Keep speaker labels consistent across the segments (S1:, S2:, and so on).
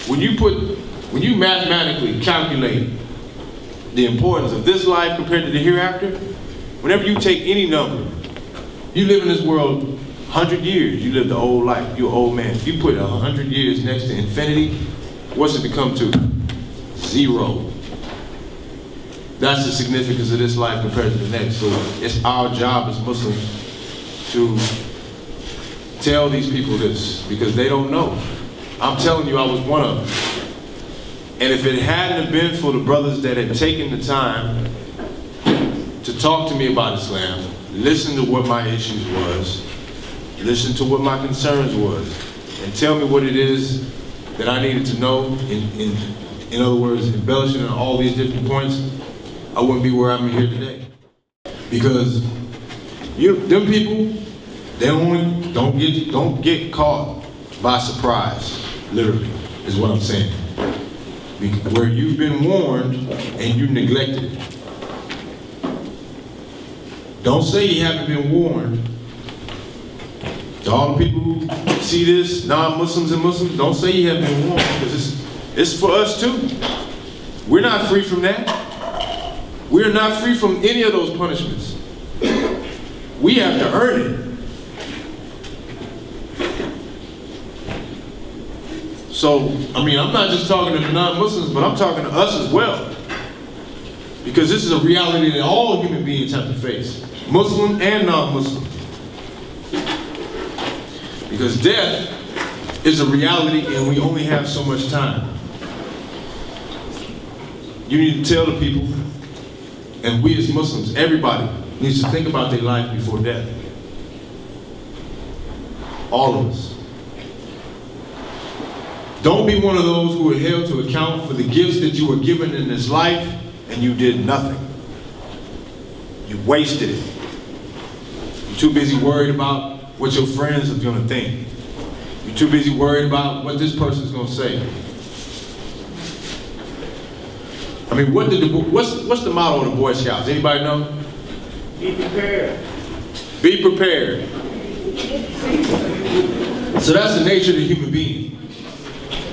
S1: when you mathematically calculate the importance of this life compared to the hereafter, whenever you take any number, you live in this world 100 years, you live the old life, you're an old man. If you put 100 years next to infinity, what's it become to? 0. That's the significance of this life compared to the next. So it's our job as Muslims to tell these people this, because they don't know. I'm telling you, I was one of them. And if it hadn't have been for the brothers that had taken the time to talk to me about Islam, listen to what my issues was, listen to what my concerns was, and tell me what it is that I needed to know, in other words, embellishing on all these different points, I wouldn't be where I'm here today. Because them people, they don't get caught by surprise, literally, is what I'm saying. Where you've been warned and you neglected it. Don't say you haven't been warned. To all the people who see this, non-Muslims and Muslims, don't say you haven't been warned, because it's for us too. We're not free from that. We're not free from any of those punishments. We have to earn it. So, I mean, I'm not just talking to the non-Muslims, but I'm talking to us as well. Because this is a reality that all human beings have to face, Muslim and non-Muslim. Because death is a reality and we only have so much time. You need to tell the people, and we as Muslims, everybody needs to think about their life before death. All of us. Don't be one of those who are held to account for the gifts that you were given in this life and you did nothing. You wasted it. You're too busy worried about what your friends are going to think. You're too busy worried about what this person's going to say. I mean, what's the motto of the Boy Scouts? Anybody know?
S2: Be prepared.
S1: Be prepared. So that's the nature of the human being.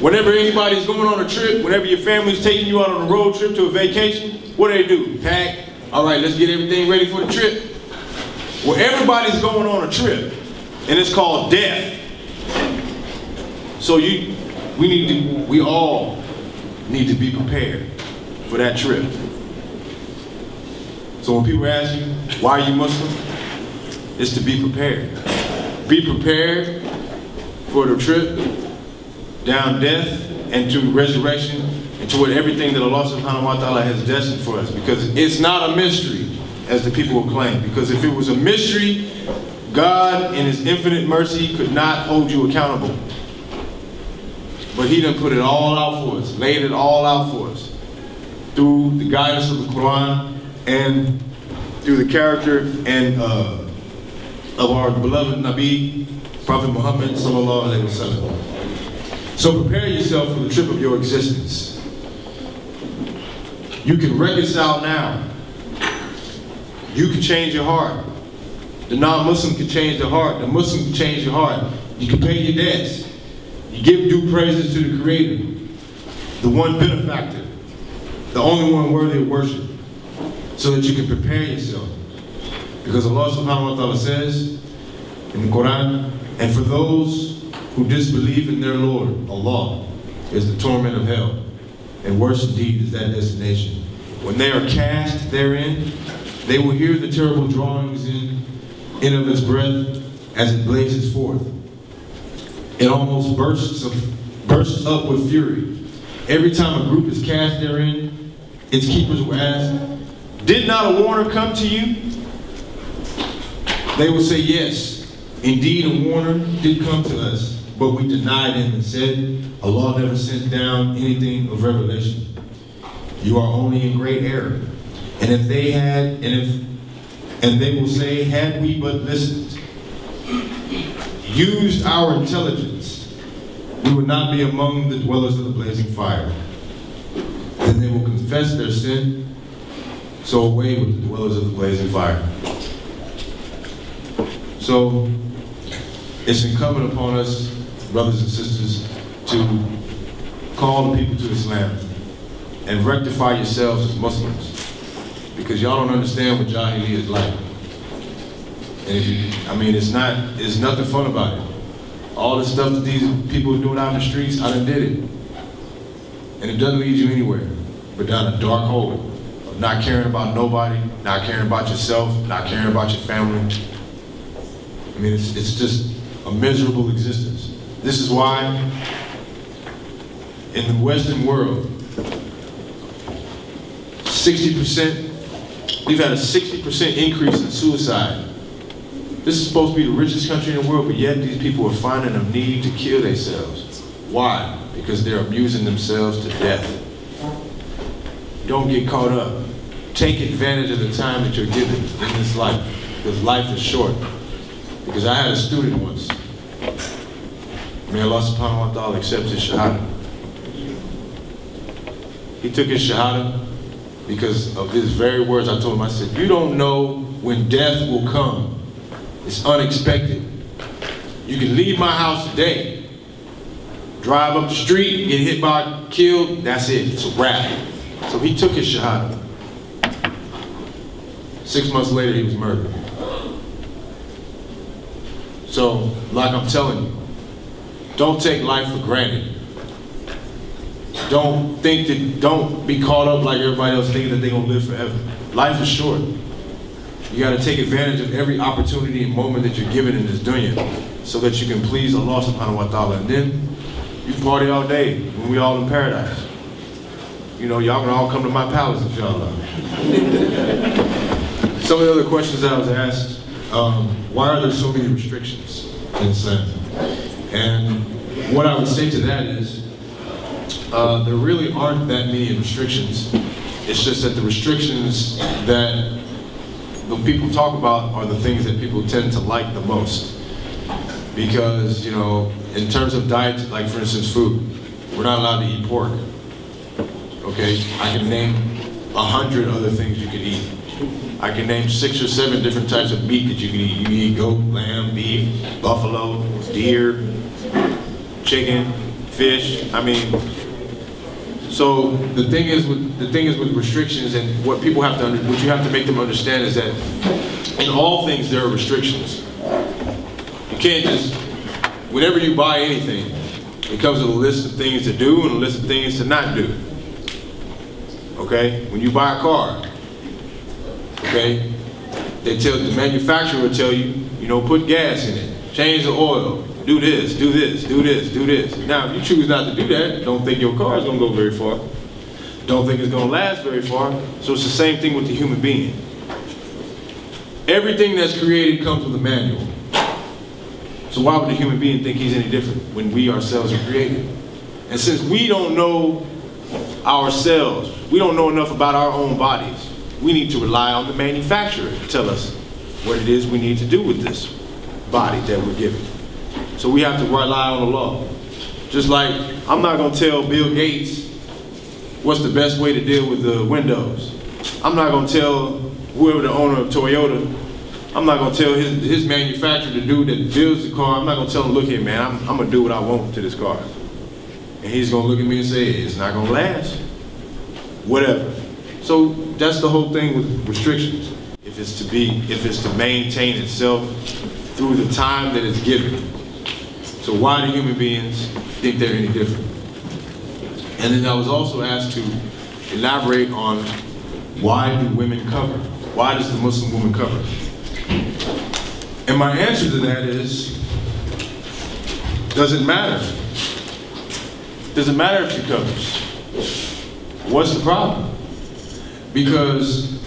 S1: Whenever anybody's going on a trip, whenever your family's taking you out on a road trip to a vacation, what do? Pack. All right, let's get everything ready for the trip. Well, everybody's going on a trip, and it's called death. So we all need to be prepared for that trip. So when people ask you, why are you Muslim? It's to be prepared. Be prepared for the trip down death and to resurrection and toward everything that Allah subhanahu wa ta'ala has destined for us. Because it's not a mystery, as the people will claim. Because if it was a mystery, God in His infinite mercy could not hold you accountable. But He done put it all out for us, laid it all out for us, through the guidance of the Quran and through the character and of our beloved Nabi, Prophet Muhammad sallallahu alaihi wasallam. So prepare yourself for the trip of your existence. You can reconcile now. You can change your heart. The non-Muslim can change their heart. The Muslim can change your heart. You can pay your debts. You give due praises to the Creator, the one benefactor, the only one worthy of worship, so that you can prepare yourself. Because Allah subhanahu wa ta'ala says in the Quran, and for those who disbelieve in their Lord, Allah, is the torment of hell, and worse indeed is that destination. When they are cast therein, they will hear the terrible drawings in of its breath as it blazes forth. It almost bursts up with fury. Every time a group is cast therein, its keepers will ask, did not a warner come to you? They will say, yes, indeed a warner did come to us. But we denied him and said, Allah never sent down anything of revelation. You are only in great error. And if they had, and they will say, had we but listened, used our intelligence, we would not be among the dwellers of the blazing fire. Then they will confess their sin, so away with the dwellers of the blazing fire. So it's incumbent upon us, brothers and sisters, to call the people to Islam and rectify yourselves as Muslims, because y'all don't understand what Jahiliyyah is like. And if you, I mean, it's nothing fun about it. All the stuff that these people are doing out in the streets, I done did it. And it doesn't lead you anywhere but down a dark hole of not caring about nobody, not caring about yourself, not caring about your family. I mean, it's just a miserable existence. This is why in the Western world, 60%, we've had a 60% increase in suicide. This is supposed to be the richest country in the world, but yet these people are finding a need to kill themselves. Why? Because they're abusing themselves to death. Don't get caught up. Take advantage of the time that you're given in this life, because life is short. Because I had a student once. May Allah subhanahu wa ta'ala accept his shahada. He took his shahada because of his very words. I told him, I said, you don't know when death will come. It's unexpected. You can leave my house today, drive up the street, get hit by, killed, that's it, it's a wrap. So he took his shahada. 6 months later, he was murdered. So, like I'm telling you, don't take life for granted. Don't be caught up like everybody else thinking that they're gonna live forever. Life is short. You gotta take advantage of every opportunity and moment that you're given in this dunya so that you can please Allah subhanahu wa ta'ala. And then you party all day when we all in paradise. You know, y'all can all come to my palace, inshallah. Some of the other questions that I was asked, why are there so many restrictions in Islam? And what I would say to that is, there really aren't that many restrictions. It's just that the restrictions that the people talk about are the things that people tend to like the most. Because, you know, in terms of diet, like for instance food, we're not allowed to eat pork. Okay, I can name 100 other things you could eat. I can name 6 or 7 different types of meat that you can eat. You can eat goat, lamb, beef, buffalo, deer, chicken, fish. I mean, so the thing is with restrictions, and what people have to what you have to make them understand is that in all things there are restrictions. You can't just, whenever you buy anything, it comes with a list of things to do and a list of things to not do. Okay? When you buy a car, okay, the manufacturer will tell you, you know, put gas in it, change the oil, do this, do this, do this, do this. Now, if you choose not to do that, don't think your car is going to go very far. Don't think it's going to last very far. So it's the same thing with the human being. Everything that's created comes with a manual. So why would the human being think he's any different when we ourselves are created? And since we don't know ourselves, we don't know enough about our own bodies, we need to rely on the manufacturer to tell us what it is we need to do with this body that we're given. So we have to rely on the law. Just like I'm not going to tell Bill Gates what's the best way to deal with the windows. I'm not going to tell whoever the owner of Toyota, I'm not going to tell his manufacturer, the dude that builds the car, I'm not going to tell him, look here man, I'm going to do what I want to this car. And he's going to look at me and say, it's not going to last. Whatever. So that's the whole thing with restrictions. If it's to maintain itself through the time that it's given. So why do human beings think they're any different? And then I was also asked to elaborate on why do women cover? Why does the Muslim woman cover? And my answer to that is, doesn't matter. Doesn't matter if she covers. What's the problem? Because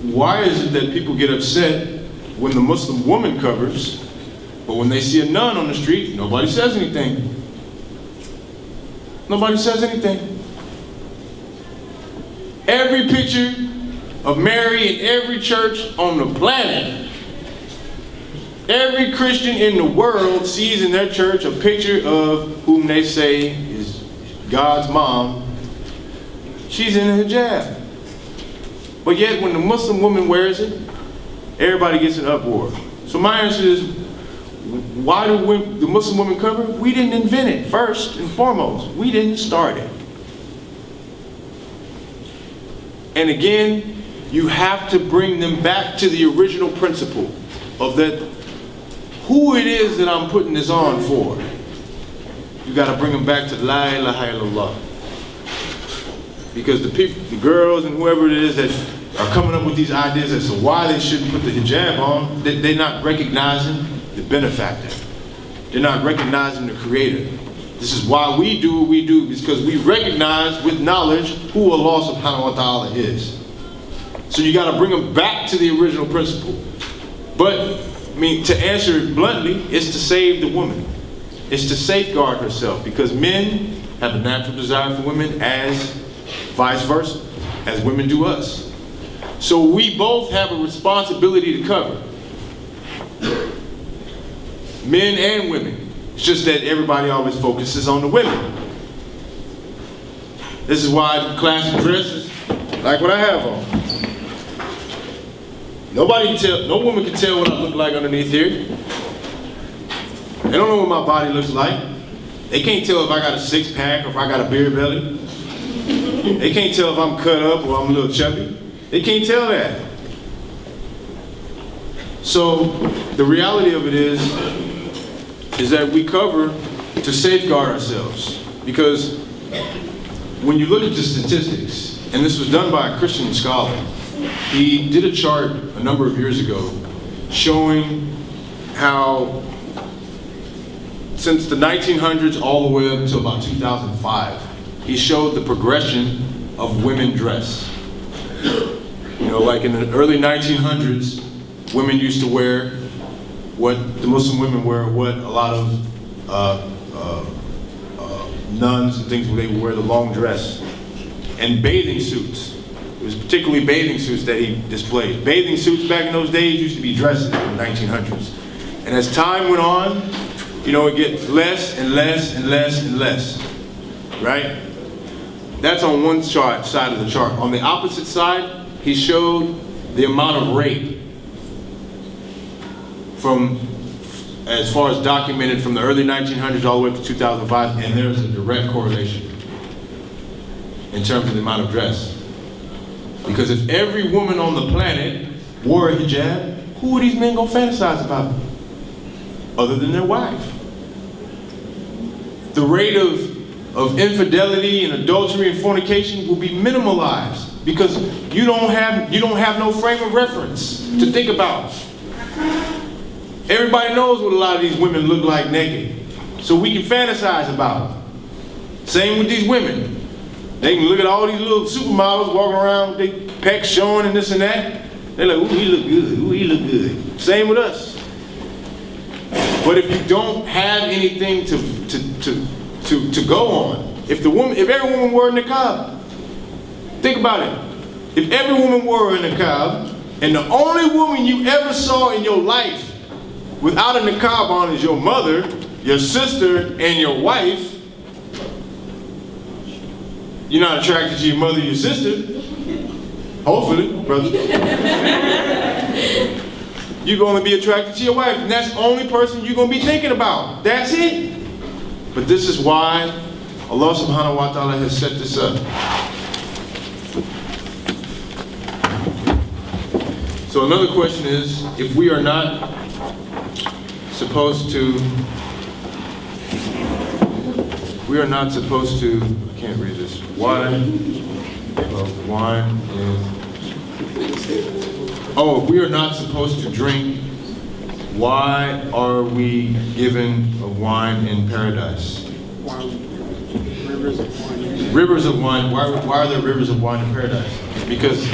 S1: why is it that people get upset when the Muslim woman covers, but when they see a nun on the street, nobody says anything? Nobody says anything. Every picture of Mary in every church on the planet, every Christian in the world sees in their church a picture of whom they say is God's mom. She's in a hijab. But yet when the Muslim woman wears it, everybody gets an uproar. So my answer is, why do the Muslim woman cover, we didn't invent it first and foremost. We didn't start it. And again, you have to bring them back to the original principle of that who it is that I'm putting this on for. You got to bring them back to La ilaha illallah. Because the people, the girls and whoever it is that are coming up with these ideas as to why they shouldn't put the hijab on, they're not recognizing the benefactor. They're not recognizing the creator. This is why we do what we do, because we recognize with knowledge who Allah subhanahu wa ta'ala is. So you got to bring them back to the original principle. But, I mean, to answer it bluntly, it's to save the woman. It's to safeguard herself, because men have a natural desire for women as vice versa, as women do us. So we both have a responsibility to cover. Men and women. It's just that everybody always focuses on the women. This is why the classic dresses, like what I have on. Nobody can tell, no woman can tell what I look like underneath here. They don't know what my body looks like. They can't tell if I got a six-pack or if I got a beer belly. They can't tell if I'm cut up or I'm a little chubby. They can't tell that. So the reality of it is that we cover to safeguard ourselves. Because when you look at the statistics, and this was done by a Christian scholar, he did a chart a number of years ago showing how since the 1900s all the way up to about 2005, he showed the progression of women dress. You know, like in the early 1900s, women used to wear what the Muslim women wear, what a lot of nuns and things, they would wear the long dress. And bathing suits. It was particularly bathing suits that he displayed. Bathing suits back in those days used to be dresses in the 1900s. And as time went on, you know, it gets less and less and less and less, right? That's on one side of the chart. On the opposite side, he showed the amount of rape from, as far as documented, from the early 1900s all the way up to 2005, and there's a direct correlation in terms of the amount of dress. Because if every woman on the planet wore a hijab, who are these men gonna fantasize about? Other than their wife. The rate of infidelity and adultery and fornication will be minimalized because you don't have no frame of reference to think about. Everybody knows what a lot of these women look like naked, so we can fantasize about them. Same with these women. They can look at all these little supermodels walking around with their pecs showing and this and that. They're like, ooh, he look good, ooh, he look good. Same with us. But if you don't have anything to go on, if every woman wore a niqab, think about it. If every woman wore a niqab, and the only woman you ever saw in your life without a niqab on is your mother, your sister, and your wife, you're not attracted to your mother or your sister. Hopefully, brother. You're going to be attracted to your wife, and that's the only person you're going to be thinking about. That's it. But this is why Allah subhanahu wa ta'ala has set this up. So another question is, if we are not supposed to, I can't read this. Wine is, if we are not supposed to drink, why are we given of wine in paradise? Rivers of wine. Why are there rivers of wine in paradise? Because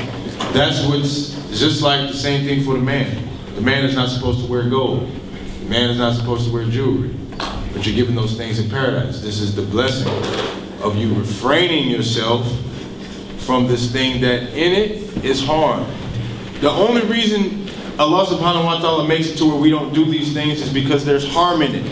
S1: that's what's just like the same thing for the man. The man is not supposed to wear gold. The man is not supposed to wear jewelry. But you're given those things in paradise. This is the blessing of you refraining yourself from this thing that in it is harm. The only reason Allah subhanahu wa ta'ala makes it to where we don't do these things is because there's harm in it.